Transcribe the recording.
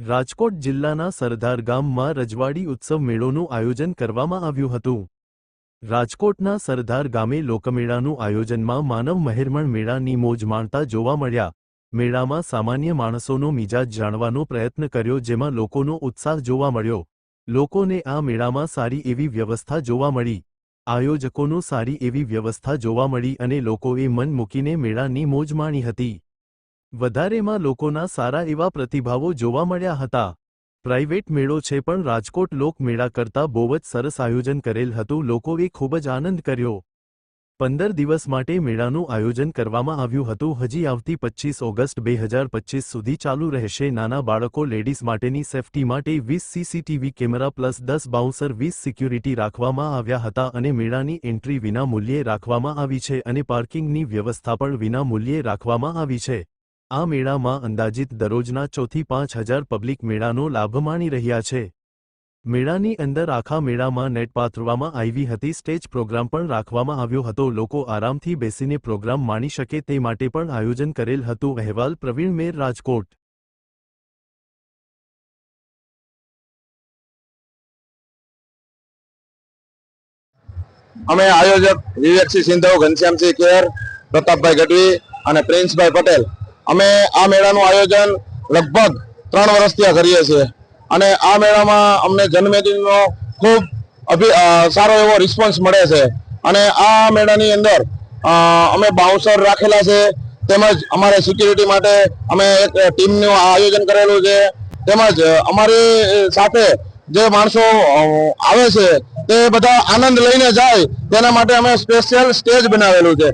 રાજકોટ જિલ્લાના સરદાર ગામમાં રજવાડી ઉત્સવ મેળોનું આયોજન કરવામાં આવ્યું હતું। રાજકોટના સરદાર ગામે લોકમેળાનું આયોજનમાં માનવ મહેરમણ મેળાની મોજ માણતા જોવા મળ્યા। મેળામાં સામાન્ય માણસોનો મિજાજ જાણવાનો પ્રયત્ન કર્યો, જેમાં લોકોનો ઉત્સાહ જોવા મળ્યો। લોકોને આ મેળામાં સારી એવી વ્યવસ્થા જોવા મળી। આયોજકોનો સારી એવી વ્યવસ્થા જોવા મળી અને લોકોએ મન મૂકીને મેળાની મોજ માણી હતી। વધારેમાં લોકોના સારા એવા પ્રતિભાવો જોવા મળ્યા હતા। પ્રાઇવેટ મેળો છે પણ રાજકોટ લોક મેળા કરતાં બહુ જ સરસ આયોજન કરેલ હતું। લોકોએ ખૂબ જ આનંદ કર્યો। 15 દિવસ માટે મેળાનું આયોજન કરવામાં આવ્યું હતું। હજી આવતી 25 ઓગસ્ટ 2025 સુધી ચાલુ રહેશે। નાના બાળકો લેડીઝ માટેની સેફટી માટે 20 CCTV camera plus 10 bouncer 20 security રાખવામાં આવ્યા હતા અને મેળાની એન્ટ્રી વિના મૂલ્યે રાખવામાં આવી છે અને પાર્કિંગની વ્યવસ્થા પણ વિના મૂલ્યે રાખવામાં આવી છે। આ મેળામાં અંદાજિત દરરોજના 4 થી 5000 પબ્લિક મેળાનો લાભ માણી રહ્યા છે। મેળાની અંદર આખા મેળામાં નેટ પાથરવામાં આવી હતી। સ્ટેજ પ્રોગ્રામ પણ રાખવામાં આવ્યો હતો। લોકો આરામથી બેસીને પ્રોગ્રામ માણી શકે તે માટે પણ આયોજન કરેલ હતું। અહેવાલ પ્રવીણ મેર, રાજકોટ। અમે આયોજક વિવેકસિંહ સિંધવ, ઘનશ્યામસિંહ કેર, પ્રતાપભાઈ ગઢવી અને પ્રિન્સભાઈ પટેલ અમે આ મેળાનું આયોજન લગભગ 3 વર્ષથી કરીએ છીએ અને આ મેળામાં અમને જનમેદનીનો ખૂબ સારો એવો રિસ્પોન્સ મળે છે અને આ મેળાની અંદર અમે બાઉન્સર રાખેલા છે, તેમજ અમારે સિક્યુરિટી માટે અમે એક ટીમનું આયોજન કરેલું છે, તેમજ અમારી સાથે જે માણસો આવે છે તે બધા આનંદ લઈને જાય તેના માટે અમે સ્પેશિયલ સ્ટેજ બનાવેલું છે।